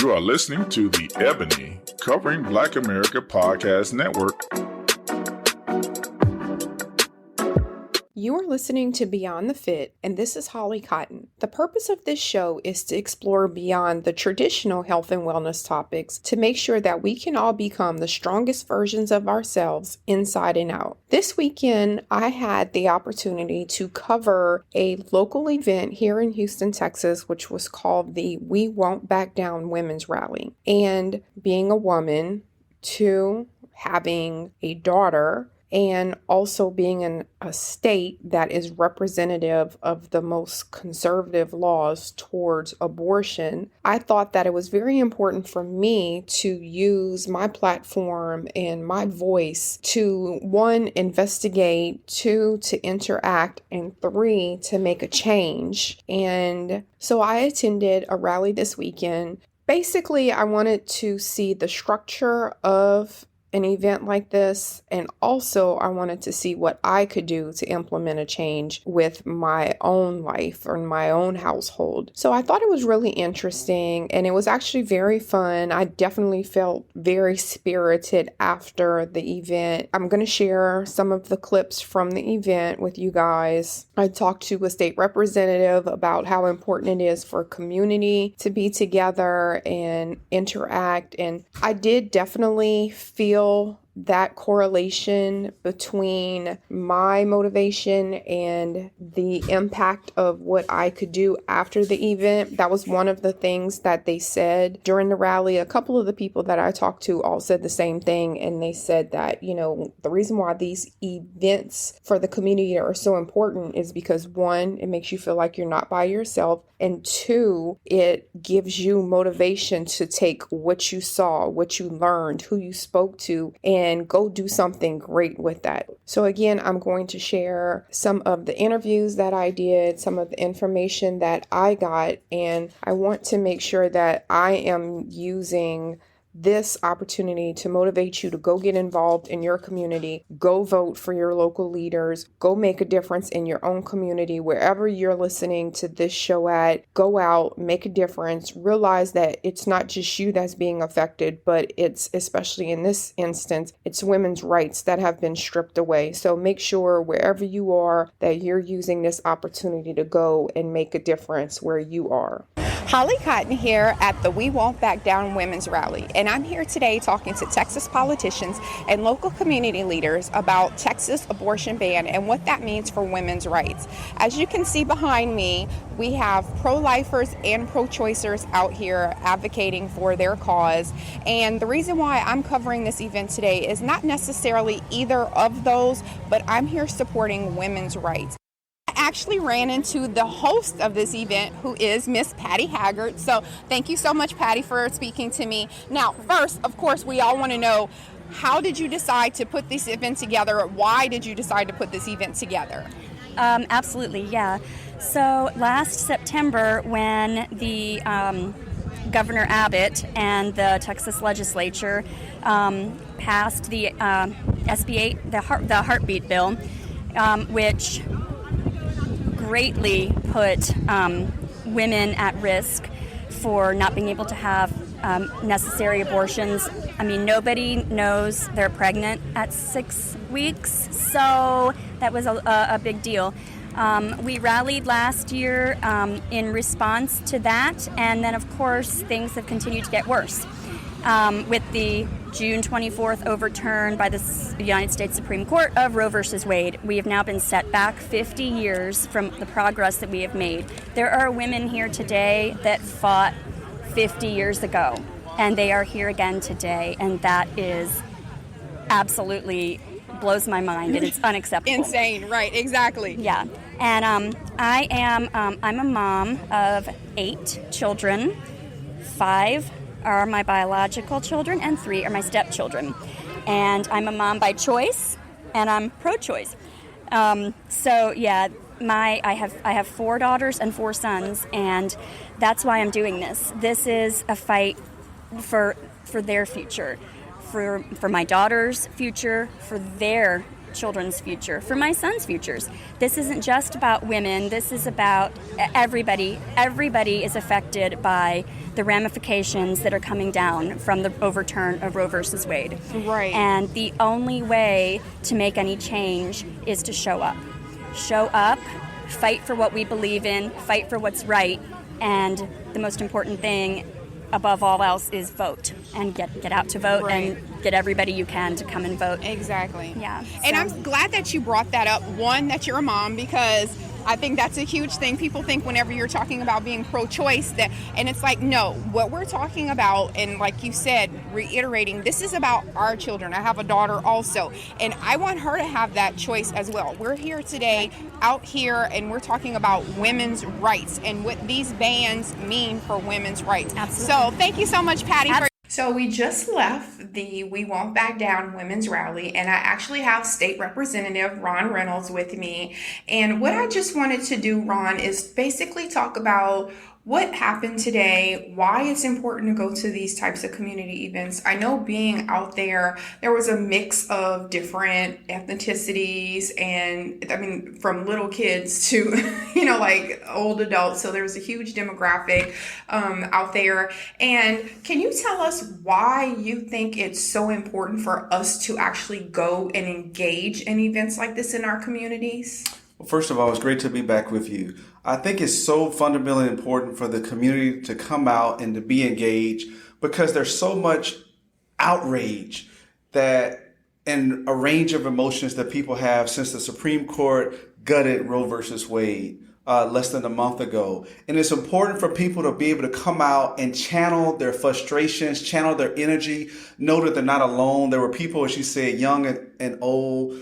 You are listening to the Ebony Covering Black America Podcast Network. You are listening to Beyond the Fit, and this is Holly Cotton. The purpose of this show is to explore beyond the traditional health and wellness topics to make sure that we can all become the strongest versions of ourselves inside and out. This weekend, I had the opportunity to cover a local event here in Houston, Texas, which was called the We Won't Back Down Women's Rally. And being a woman, two, having a daughter, and also being in a state that is representative of the most conservative laws towards abortion, I thought that it was very important for me to use my platform and my voice to, one, investigate, two, to interact, and three, to make a change. And so I attended a rally this weekend. Basically, I wanted to see the structure of an event like this, and also I wanted to see what I could do to implement a change with my own life or my own household. So I thought it was really interesting, and it was actually very fun. I definitely felt very spirited after the event. I'm going to share some of the clips from the event with you guys. I talked to a state representative about how important it is for community to be together and interact, and I did definitely feel that correlation between my motivation and the impact of what I could do after the event. That was one of the things that they said during the rally. A couple of the people that I talked to all said the same thing, and they said that, you know, the reason why these events for the community are so important is because, one, it makes you feel like you're not by yourself, and two, it gives you motivation to take what you saw, what you learned, who you spoke to, and go do something great with that. So again, I'm going to share some of the interviews that I did, some of the information that I got, and I want to make sure that I am using this opportunity to motivate you to go get involved in your community, go vote for your local leaders, go make a difference in your own community, wherever you're listening to this show at. Go out, make a difference, realize that it's not just you that's being affected, but it's, especially in this instance, it's women's rights that have been stripped away. So make sure wherever you are that you're using this opportunity to go and make a difference where you are. Holly Cotton here at the We Won't Back Down Women's Rally, and I'm here today talking to Texas politicians and local community leaders about Texas abortion ban and what that means for women's rights. As you can see behind me, we have pro-lifers and pro-choicers out here advocating for their cause, and the reason why I'm covering this event today is not necessarily either of those, but I'm here supporting women's rights. I actually ran into the host of this event, who is Miss Patty Haggart. So thank you so much, Patty, for speaking to me. Now, first, of course, we all want to know, how did you decide to put this event together? Why did you decide to put this event together? Absolutely, yeah. So last September, when the Governor Abbott and the Texas legislature passed the SB 8, the heartbeat bill, which greatly put women at risk for not being able to have necessary abortions. I mean, nobody knows they're pregnant at 6 weeks, so that was a big deal. We rallied last year in response to that, and then, of course, things have continued to get worse. With the June 24th overturn by the United States Supreme Court of Roe versus Wade, we have now been set back 50 years from the progress that we have made. There are women here today that fought 50 years ago, and they are here again today, and that is absolutely blows my mind, and it's unacceptable. Insane, right, exactly. Yeah, and I'm a mom of 8 children. 5 are my biological children, and 3 are my stepchildren. And I'm a mom by choice, and I'm pro-choice. So yeah, I have 4 daughters and 4 sons, and that's why I'm doing this. This is a fight for their future, for my daughter's future, for their children's future, for my son's futures. This isn't just about women. This is about everybody. Everybody is affected by the ramifications that are coming down from the overturn of Roe versus Wade. Right. And the only way to make any change is to show up. Show up, fight for what we believe in, fight for what's right, and the most important thing above all else is vote, and get out to vote, right, and get everybody you can to come and vote. Exactly. Yeah. And I'm glad that you brought that up. One, that you're a mom, because I think that's a huge thing. People think whenever you're talking about being pro-choice that, and it's like, no, what we're talking about, and like you said, reiterating, this is about our children. I have a daughter also, and I want her to have that choice as well. We're here today, out here, and we're talking about women's rights and what these bans mean for women's rights. Absolutely. So thank you so much, Patty. So we just left the We Won't Back Down women's rally, and I actually have State Representative Ron Reynolds with me. And what I just wanted to do, Ron, is basically talk about what happened today, why it's important to go to these types of community events. I know being out there was a mix of different ethnicities, and I mean, from little kids to, like old adults. So there was a huge demographic out there. And can you tell us why you think it's so important for us to actually go and engage in events like this in our communities? Well, first of all, it's great to be back with you. I think it's so fundamentally important for the community to come out and to be engaged, because there's so much outrage that, and a range of emotions that people have since the Supreme Court gutted Roe versus Wade less than a month ago. And it's important for people to be able to come out and channel their frustrations, channel their energy, know that they're not alone. There were people, as you said, young and old,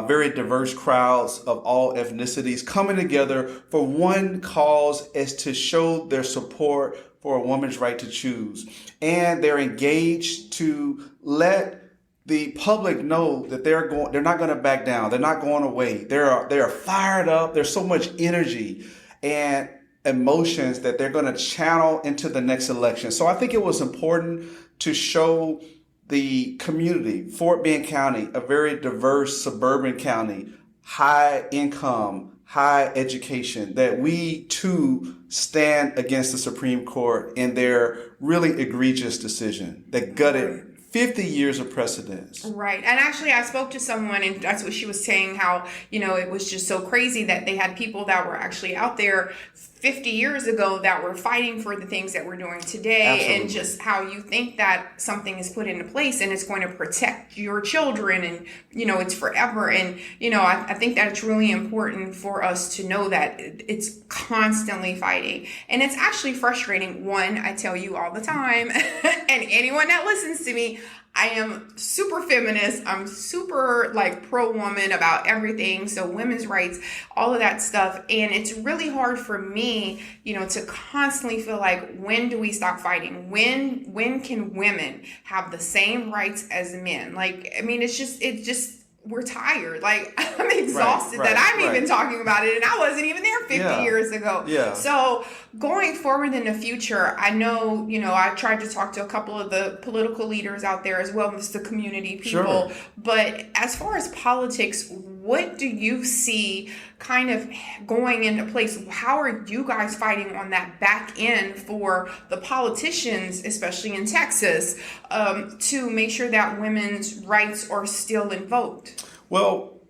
very diverse crowds of all ethnicities coming together for one cause, is to show their support for a woman's right to choose. And they're engaged to let the public know that they're not going to back down. They're not going away. They are fired up. There's so much energy and emotions that they're going to channel into the next election. So I think it was important to show the community, Fort Bend County, a very diverse suburban county, high income, high education, that we too stand against the Supreme Court and their really egregious decision that gutted 50 years of precedence. Right. And actually, I spoke to someone, and that's what she was saying, how, it was just so crazy that they had people that were actually out there 50 years ago that were fighting for the things that we're doing today. Absolutely. And just how you think that something is put into place and it's going to protect your children and, it's forever. And, I think that it's really important for us to know that it's constantly fighting. And it's actually frustrating. One, I tell you all the time, and anyone that listens to me, I am super feminist. I'm super pro-woman about everything. So women's rights, all of that stuff. And it's really hard for me, to constantly feel like, when do we stop fighting? When can women have the same rights as men? It's just we're tired. I'm exhausted that I'm even talking about it, and I wasn't even there 50 years ago. Yeah. So going forward in the future, I know, I tried to talk to a couple of the political leaders out there as well as the community people. Sure. But as far as politics, what do you see kind of going into place? How are you guys fighting on that back end for the politicians, especially in Texas, to make sure that women's rights are still invoked? Well,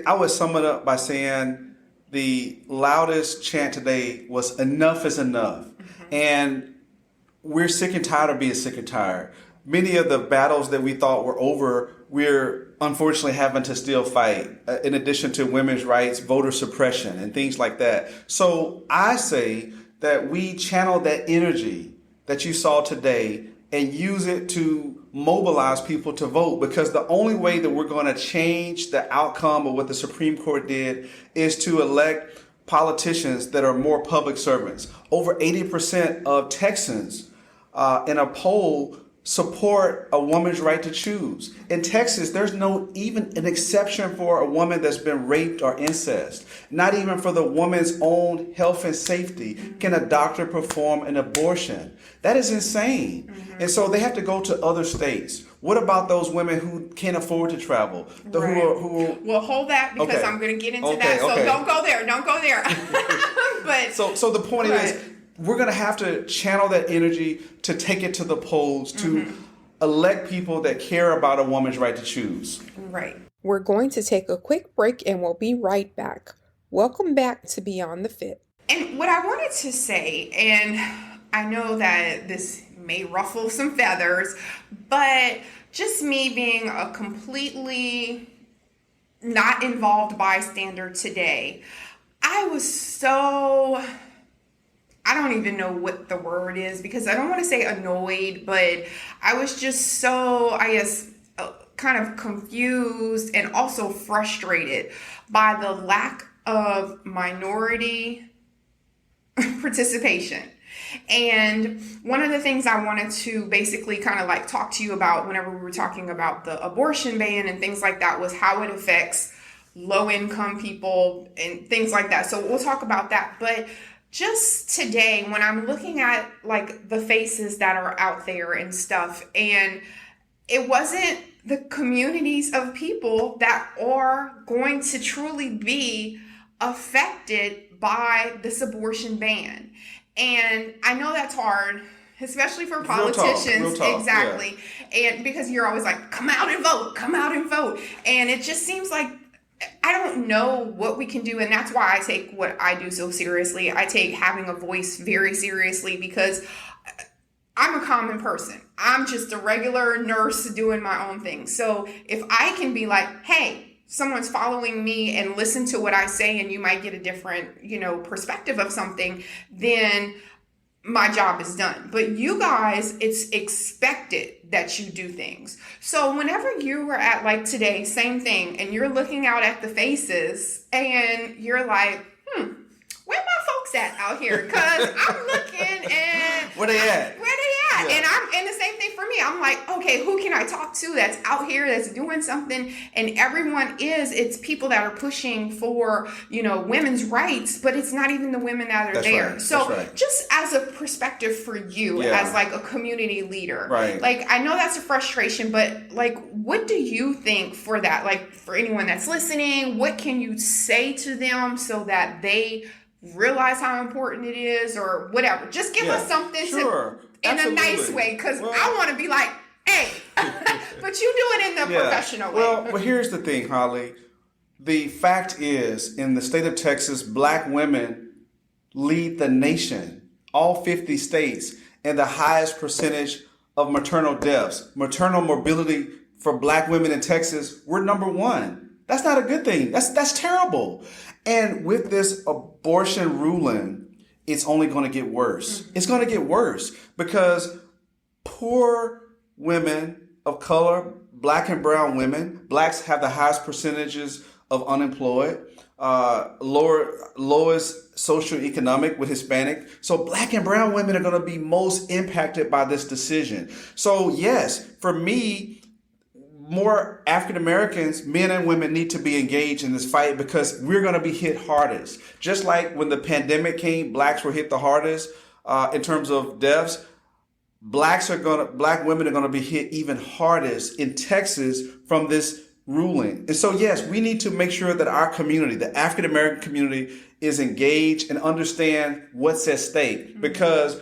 I would sum it up by saying the loudest chant today was enough is enough. Mm-hmm. And we're sick and tired of being sick and tired. Many of the battles that we thought were over, we're unfortunately having to still fight, in addition to women's rights, voter suppression, and things like that. So I say that we channel that energy that you saw today and use it to mobilize people to vote, because the only way that we're going to change the outcome of what the Supreme Court did is to elect politicians that are more public servants. Over 80% of Texans in a poll support a woman's right to choose. In Texas, there's no even an exception for a woman that's been raped or incest. Not even for the woman's own health and safety can a doctor perform an abortion. That is insane. Mm-hmm. And so they have to go to other states What about those women who can't afford to travel? Well, hold that because Okay. I'm going to get into Okay, that. So okay. don't go there. Don't go there. But So the point is, we're going to have to channel that energy to take it to the polls, to elect people that care about a woman's right to choose. Right. We're going to take a quick break and we'll be right back. Welcome back to Beyond the Fit. And what I wanted to say, and I know that this may ruffle some feathers, but just me being a completely not involved bystander today, I was so, I don't even know what the word is because I don't want to say annoyed, but I was just so, I guess, kind of confused and also frustrated by the lack of minority participation. And one of the things I wanted to basically kind of like talk to you about whenever we were talking about the abortion ban and things like that was how it affects low income people and things like that. So we'll talk about that. But just today, when I'm looking at like the faces that are out there and stuff, and it wasn't the communities of people that are going to truly be affected by this abortion ban. And I know that's hard, especially for politicians. Real talk, exactly. Yeah. And because you're always like, come out and vote, come out and vote. And it just seems like I don't know what we can do. And that's why I take what I do so seriously. I take having a voice very seriously because I'm a common person. I'm just a regular nurse doing my own thing. So if I can be like, hey, someone's following me and listen to what I say and you might get a different, perspective of something, then my job is done. But you guys, it's expected that you do things. So whenever you were at like today, same thing, and you're looking out at the faces and you're like, where my folks at out here? Because I'm looking and Where they at? Yeah. And the same thing for me. I'm like, okay, who can I talk to that's out here that's doing something? And everyone it's people that are pushing for, women's rights, but it's not even the women that are That's there. right. So That's right. just as a perspective for you as like a community leader, right? Like, I know that's a frustration, but like, what do you think for that? Like for anyone that's listening, what can you say to them so that they realize how important it is or whatever? Just give us something in a nice way, because I want to be like, hey, but you do it in the professional way. Well, here's the thing, Holly. The fact is, in the state of Texas, Black women lead the nation, all 50 states, and the highest percentage of maternal deaths. Maternal morbidity for Black women in Texas, we're number one. That's not a good thing. That's terrible. And with this abortion ruling, it's only going to get worse. It's going to get worse because poor women of color, Black and brown women, Blacks have the highest percentages of unemployed, lowest socioeconomic with Hispanic. So Black and brown women are going to be most impacted by this decision. So yes, for me, more African Americans, men and women, need to be engaged in this fight because we're going to be hit hardest. Just like when the pandemic came, Blacks were hit the hardest in terms of deaths. Black women are going to be hit even hardest in Texas from this ruling. And so, yes, we need to make sure that our community, the African American community, is engaged and understand what's at stake because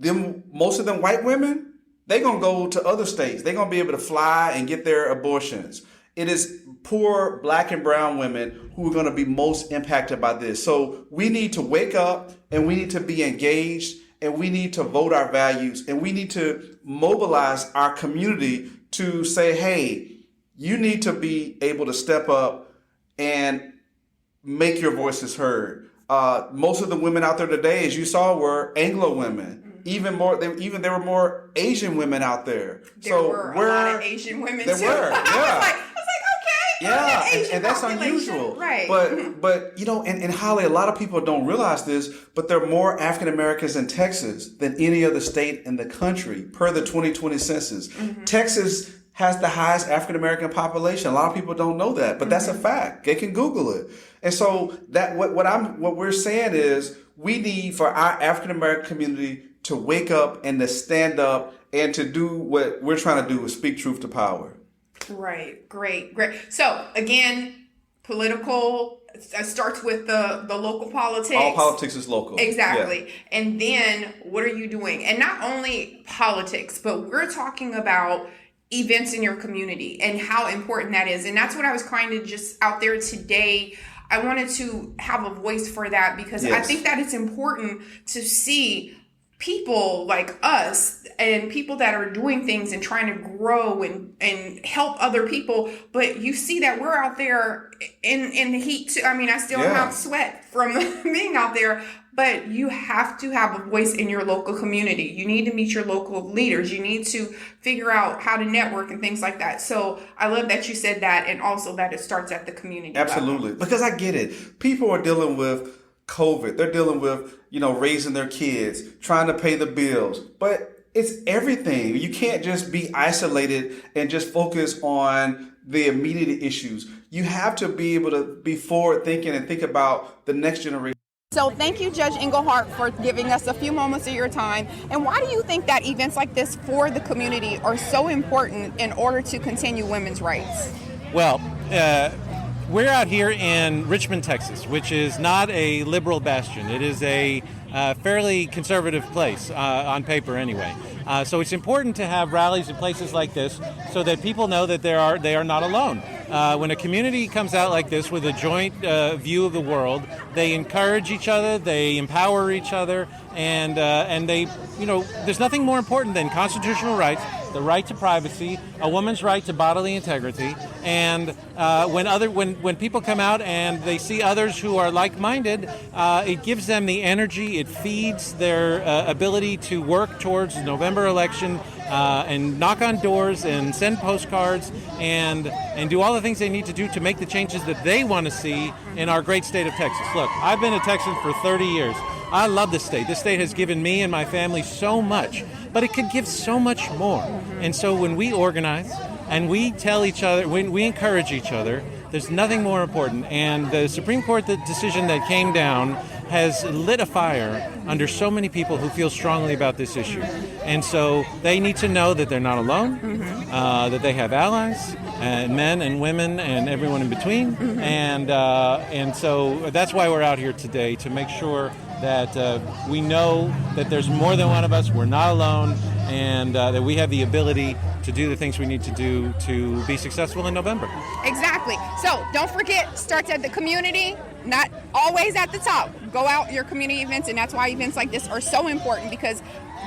most of them white women, they're going to go to other states. They're going to be able to fly and get their abortions. It is poor Black and brown women who are going to be most impacted by this. So we need to wake up and we need to be engaged and we need to vote our values and we need to mobilize our community to say, hey, you need to be able to step up and make your voices heard. Most of the women out there today, as you saw, were Anglo women. There were more Asian women out there. There were a lot of Asian women too. There were, yeah. I was like, okay, and that's unusual, right? But and Holly, a lot of people don't realize this, but there are more African Americans in Texas than any other state in the country per the 2020 census. Texas has the highest African American population. A lot of people don't know that, but that's a fact. They can Google it. And so that what we're saying is we need for our African American community to wake up and to stand up and to do what we're trying to do, is speak truth to power. Right. Great. So again, political starts with the local politics. All politics is local. Exactly. Yeah. And then what are you doing? And not only politics, but we're talking about events in your community and how important that is. And that's what I was trying to just out there today. I wanted to have a voice for that because I think that it's important to see people like us and people that are doing things and trying to grow and help other people. But you see that we're out there in the heat too. I mean, I still have sweat from being out there, but you have to have a voice in your local community. You need to meet your local leaders. You need to figure out how to network and things like that. So I love that you said that, and also that it starts at the community Absolutely. level. Because I get it. People are dealing with COVID. They're dealing with, raising their kids, trying to pay the bills. But it's everything. You can't just be isolated and just focus on the immediate issues. You have to be able to be forward thinking and think about the next generation. So thank you, Judge Engelhardt, for giving us a few moments of your time. And why do you think that events like this for the community are so important in order to continue women's rights? Well, we're out here in Richmond, Texas, which is not a liberal bastion. It is a fairly conservative place, on paper anyway. So it's important to have rallies in places like this so that people know that they are not alone. When a community comes out like this with a joint view of the world, they encourage each other, they empower each other, and they, there's nothing more important than constitutional rights, the right to privacy, a woman's right to bodily integrity, and when people come out and they see others who are like-minded, it gives them the energy, it feeds their ability to work towards the November election and knock on doors and send postcards and do all the things they need to do to make the changes that they want to see in our great state of Texas. Look, I've been a Texan for 30 years. I love this state. This state has given me and my family so much, but it could give so much more. And so when we organize and we tell each other, when we encourage each other, there's nothing more important. And the Supreme Court decision that came down has lit a fire under so many people who feel strongly about this issue. And so they need to know that they're not alone, that they have allies, men and women and everyone in between. And so that's why we're out here today, to make sure that we know that there's more than one of us, we're not alone, and that we have the ability to do the things we need to do to be successful in November. Exactly. So don't forget, starts at the community, not always at the top. Go out your community events, and that's why events like this are so important, because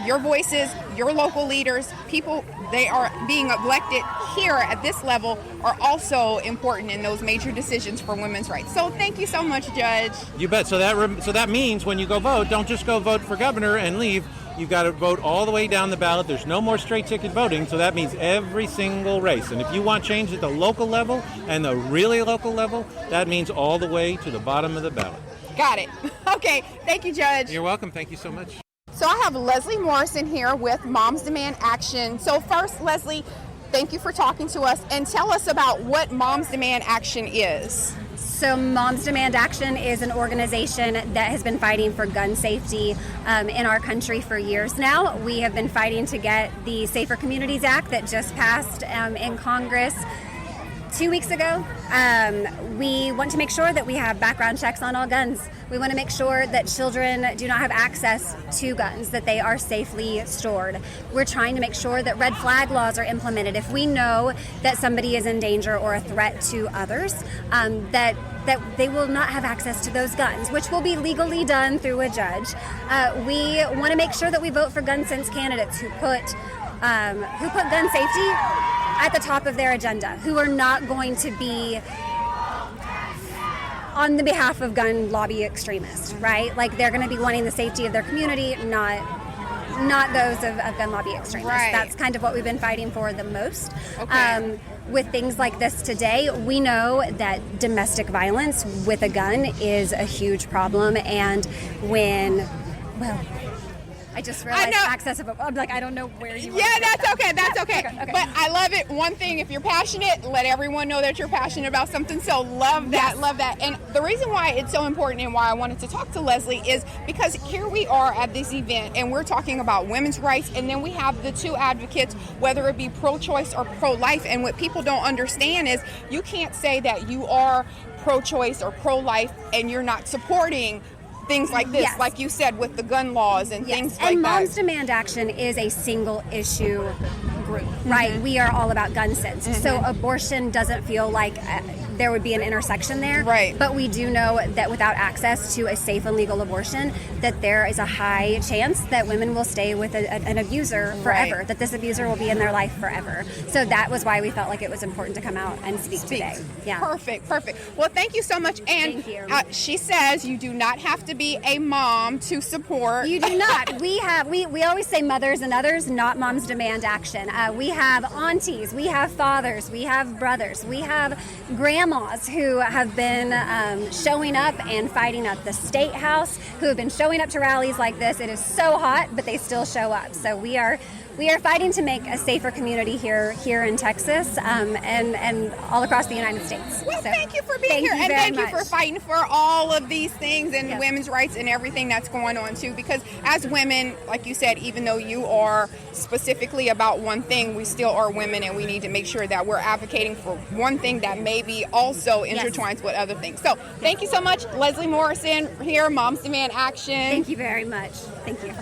your voices, your local leaders, people, they are being elected here at this level, are also important in those major decisions for women's rights. So thank you so much, Judge. You bet. So that means when you go vote, don't just go vote for governor and leave. You've got to vote all the way down the ballot. There's no more straight ticket voting, so that means every single race. And if you want change at the local level and the really local level, that means all the way to the bottom of the ballot. Got it. Okay. Thank you, Judge. You're welcome. Thank you so much. So I have Leslie Morrison here with Moms Demand Action. So first, Leslie, thank you for talking to us, and tell us about what Moms Demand Action is. So Moms Demand Action is an organization that has been fighting for gun safety in our country for years now. We have been fighting to get the Safer Communities Act that just passed in Congress 2 weeks ago. We want to make sure that we have background checks on all guns. We want to make sure that children do not have access to guns, that they are safely stored. We're trying to make sure that red flag laws are implemented. If we know that somebody is in danger or a threat to others, that they will not have access to those guns, which will be legally done through a judge. We want to make sure that we vote for gun sense candidates who put gun safety at the top of their agenda, who are not going to be on the behalf of gun lobby extremists, right? Like, they're going to be wanting the safety of their community, not those of gun lobby extremists. Right. That's kind of what we've been fighting for the most. Okay. With things like this today, we know that domestic violence with a gun is a huge problem, and I just realized know. accessible. I'm like, I don't know where you. Yeah, that's okay. That's okay. Okay. But I love it. One thing, if you're passionate, let everyone know that you're passionate about something. So love that, love that. And the reason why it's so important and why I wanted to talk to Leslie is because here we are at this event and we're talking about women's rights, and then we have the two advocates, whether it be pro-choice or pro-life. And what people don't understand is you can't say that you are pro-choice or pro-life and you're not supporting things like this, like you said, with the gun laws and things like that. And Moms Demand Action is a single issue group, right? We are all about gun sense. So abortion doesn't feel like there would be an intersection there. Right. But we do know that without access to a safe and legal abortion, that there is a high chance that women will stay with an abuser forever, that this abuser will be in their life forever. So that was why we felt like it was important to come out and speak today. Yeah. Perfect. Well, thank you so much. And Thank you. She says you do not have to be a mom to support. You do not. We always say mothers and others, not Moms Demand Action. We have aunties, we have fathers, we have brothers, we have grandmas who have been showing up and fighting at the State House, who have been showing up to rallies like this. It is so hot, but they still show up. So we are fighting to make a safer community here in Texas and all across the United States. Well, so, thank you for being here, and thank you for fighting for all of these things and women's rights and everything that's going on too. Because as women, like you said, even though you are specifically about one thing, we still are women, and we need to make sure that we're advocating for one thing that maybe also intertwines with other things. So thank you so much, Leslie Morrison here, Moms Demand Action. Thank you very much. Thank you.